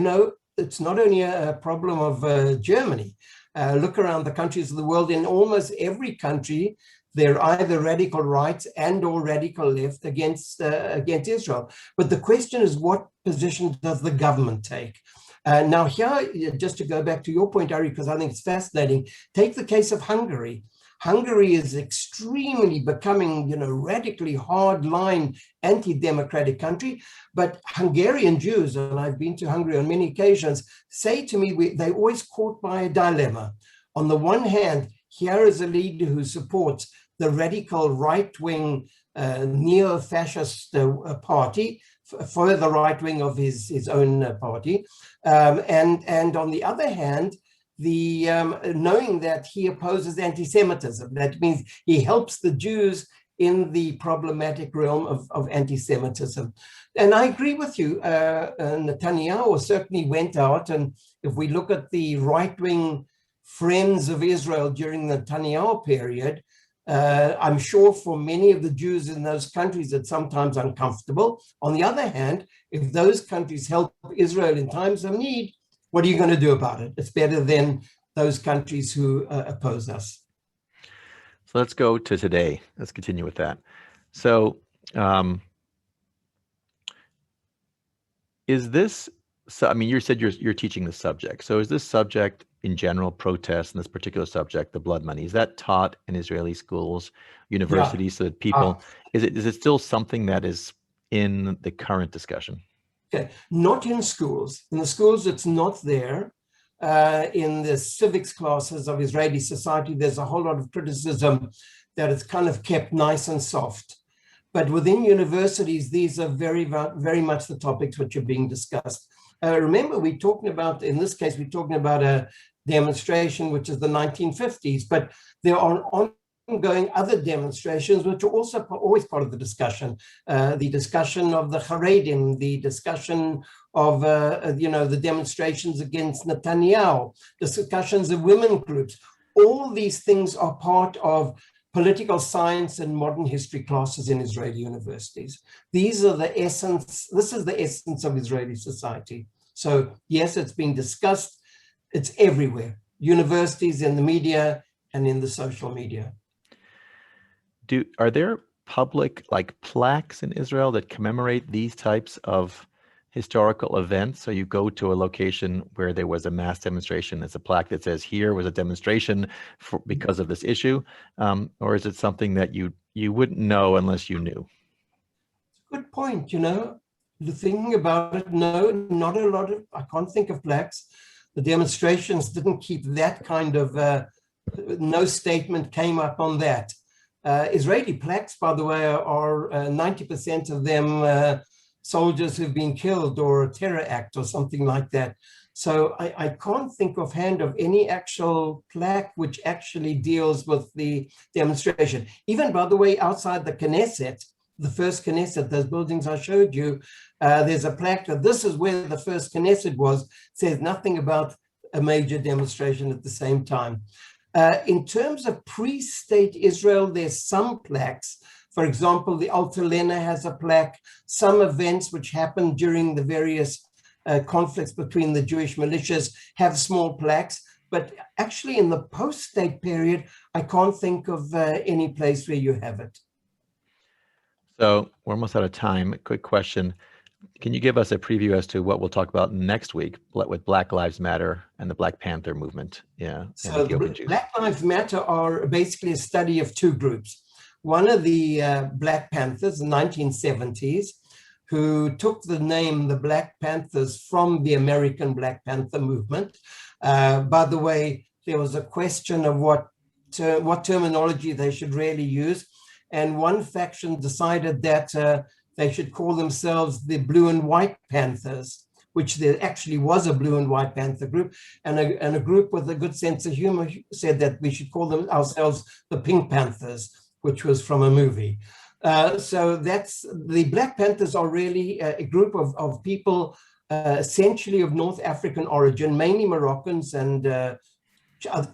it's not only a problem of Germany. Look around the countries of the world. In almost every country, they're either radical right and or radical left against Israel. But the question is, what position does the government take? Now here, just to go back to your point, Ari, because I think it's fascinating, take the case of Hungary. Hungary is extremely becoming, radically hardline anti-democratic country, but Hungarian Jews, and I've been to Hungary on many occasions, say to me, they're always caught by a dilemma. On the one hand, here is a leader who supports the radical right-wing neo-fascist party, for the right wing of his own party. And on the other hand, knowing that he opposes anti-Semitism, that means he helps the Jews in the problematic realm of anti-Semitism. And I agree with you, Netanyahu certainly went out, and if we look at the right-wing friends of Israel during the Netanyahu period, I'm sure for many of the Jews in those countries it's sometimes uncomfortable. On the other hand, if those countries help Israel in times of need, what are you going to do about it? It's better than those countries who oppose us. So let's go to today. Let's continue with that. So you said you're teaching the subject. So is this subject in general, protests and this particular subject, the blood money, is that taught in Israeli schools, universities, so that people, is it still something that is in the current discussion? Okay, not in schools. In the schools, it's not there. In the civics classes of Israeli society, there's a whole lot of criticism that it's kind of kept nice and soft. But within universities, these are very, very much the topics which are being discussed. Remember, in this case, we're talking about a demonstration, which is the 1950s, but there are ongoing other demonstrations, which are also always part of the discussion. The discussion of the Haredim, the discussion of, the demonstrations against Netanyahu, discussions of women groups. All these things are part of political science and modern history classes in Israeli universities. This is the essence of Israeli society. So yes, it's being discussed. It's everywhere, universities, in the media, and in the social media. Are there public plaques in Israel that commemorate these types of historical events? So you go to a location where there was a mass demonstration, there's a plaque that says here was a demonstration because of this issue, or is it something that you wouldn't know unless you knew? Good point. The thing about it, no, not a lot of, I can't think of plaques. The demonstrations didn't keep that kind of, no statement came up on that. Israeli plaques, by the way, are 90% of them soldiers who've been killed or a terror act or something like that. So I can't think offhand of any actual plaque which actually deals with the demonstration. Even, by the way, outside the Knesset, the first Knesset, those buildings I showed you, there's a plaque that this is where the first Knesset was, says nothing about a major demonstration at the same time. In terms of pre-state Israel, there's some plaques. For example, the Alter Lena has a plaque. Some events which happened during the various conflicts between the Jewish militias have small plaques. But actually in the post-state period, I can't think of any place where you have it. So we're almost out of time. A quick question. Can you give us a preview as to what we'll talk about next week with Black Lives Matter and the Black Panther movement? Yeah. So Black Lives Matter are basically a study of two groups. One of the Black Panthers in the 1970s, who took the name the Black Panthers from the American Black Panther movement. By the way, there was a question of what terminology they should really use. And one faction decided that they should call themselves the Blue and White Panthers, which there actually was a blue and white panther group, and a group with a good sense of humor said that we should call them ourselves the Pink Panthers, which was from a movie. So that's the Black Panthers are really a group of people essentially of North African origin, mainly Moroccans and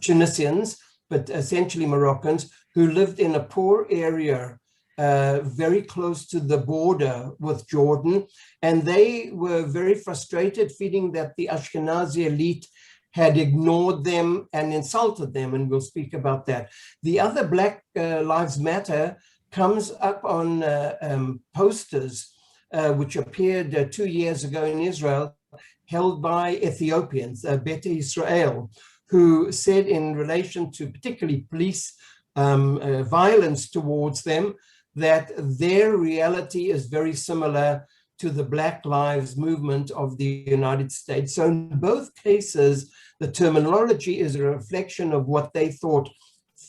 Tunisians, but essentially Moroccans, who lived in a poor area very close to the border with Jordan. And they were very frustrated, feeling that the Ashkenazi elite had ignored them and insulted them, and we'll speak about that. The other Black Lives Matter comes up on posters which appeared 2 years ago in Israel, held by Ethiopians, Beta Israel, who said in relation to particularly police violence towards them, that their reality is very similar to the Black Lives Movement of the United States. So in both cases, the terminology is a reflection of what they felt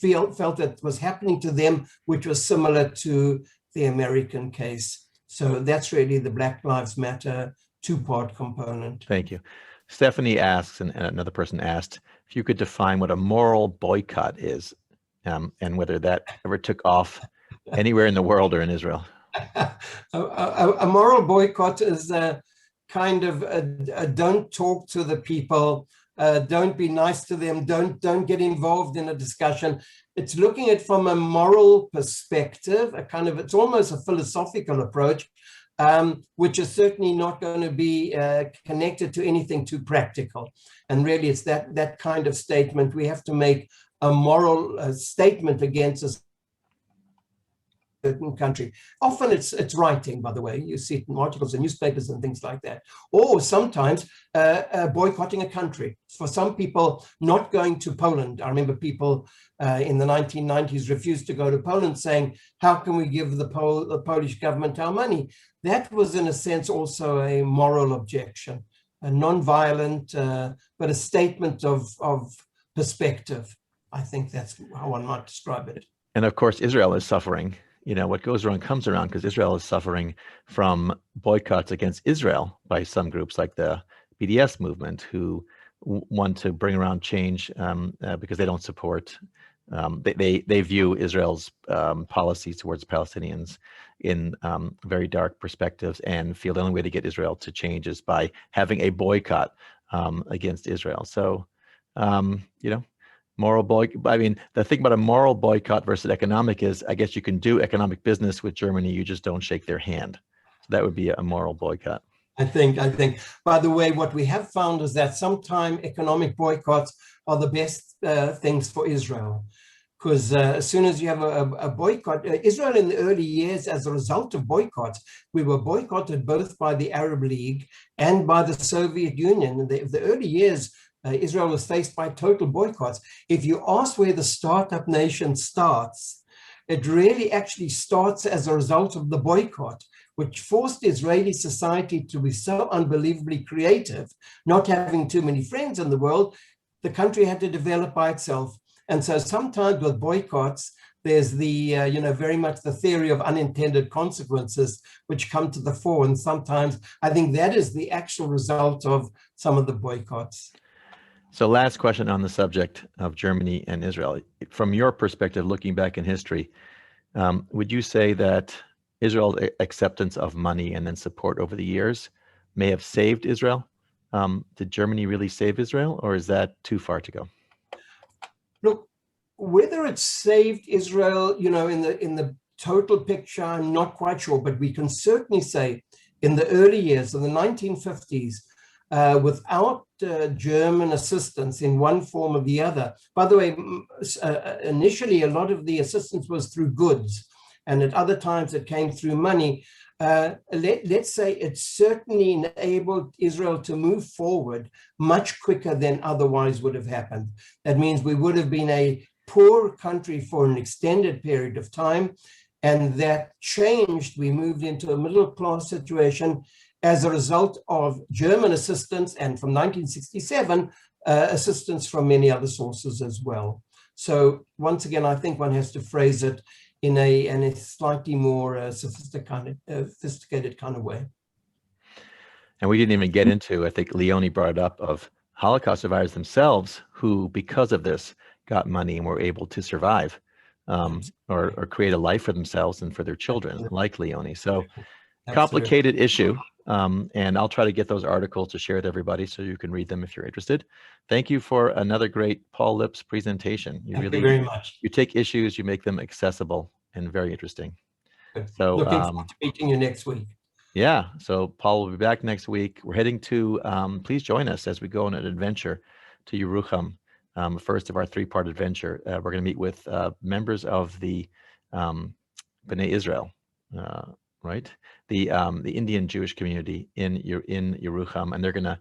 that was happening to them, which was similar to the American case. So that's really the Black Lives Matter two-part component. Thank you. Stephanie asks, and another person asked, if you could define what a moral boycott is, and whether that ever took off anywhere in the world or in Israel. A moral boycott is a kind of a don't talk to the people, don't be nice to them, don't get involved in a discussion. It's looking at it from a moral perspective, it's almost a philosophical approach, which is certainly not going to be connected to anything too practical. And really, it's that kind of statement. We have to make a moral statement against a certain country. Often it's writing, by the way. You see it in articles in newspapers and things like that. Or sometimes boycotting a country. For some people, not going to Poland. I remember people in the 1990s refused to go to Poland, saying, how can we give the Polish government our money? That was, in a sense, also a moral objection, a non-violent, but a statement of perspective. I think that's how one might describe it. And of course, Israel is suffering. You know, what goes around comes around, because Israel is suffering from boycotts against Israel by some groups like the BDS movement, who want to bring around change because they don't support, they view Israel's policies towards Palestinians in very dark perspectives, and feel the only way to get Israel to change is by having a boycott against Israel. So, you know, I mean, the thing about a moral boycott versus economic is, I guess you can do economic business with Germany, you just don't shake their hand. So that would be a moral boycott. I think, by the way, what we have found is that sometimes economic boycotts are the best things for Israel. Because as soon as you have a boycott, Israel in the early years, as a result of boycotts, we were boycotted both by the Arab League and by the Soviet Union. In the early years, Israel was faced by total boycotts. If you ask where the startup nation starts, it really actually starts as a result of the boycott, which forced Israeli society to be so unbelievably creative, not having too many friends in the world. The country had to develop by itself. And so sometimes with boycotts, there's the, very much the theory of unintended consequences, which come to the fore. And sometimes I think that is the actual result of some of the boycotts. So last question on the subject of Germany and Israel. From your perspective, looking back in history, would you say that Israel's acceptance of money and then support over the years may have saved Israel? Did Germany really save Israel, or is that too far to go? Look, whether it saved Israel, in the total picture, I'm not quite sure, but we can certainly say in the early years of the 1950s, without German assistance in one form or the other. By the way, initially, a lot of the assistance was through goods, and at other times it came through money. Let's say it certainly enabled Israel to move forward much quicker than otherwise would have happened. That means we would have been a poor country for an extended period of time, and that changed. We moved into a middle-class situation as a result of German assistance, and from 1967, assistance from many other sources as well. So once again, I think one has to phrase it in a slightly more sophisticated kind of way. And we didn't even get into, I think Leonie brought it up, of Holocaust survivors themselves who, because of this, got money and were able to survive or create a life for themselves and for their children, like Leonie. So complicated issue. And I'll try to get those articles to share with everybody so you can read them if you're interested. Thank you for another great Paul Liptz presentation. Thank you very much. You take issues, you make them accessible and very interesting. So looking forward to meeting you next week. Yeah, so Paul will be back next week. We're heading to, please join us as we go on an adventure to Yerucham, first of our three-part adventure. We're going to meet with members of the B'nai Israel, right? The Indian Jewish community in Yerucham, and they're going to,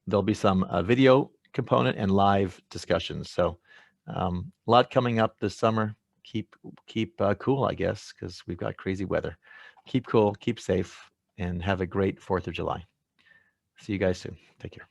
there'll be some video component and live discussions. So a lot coming up this summer. Keep cool, I guess, because we've got crazy weather. Keep cool, keep safe, and have a great 4th of July. See you guys soon. Take care.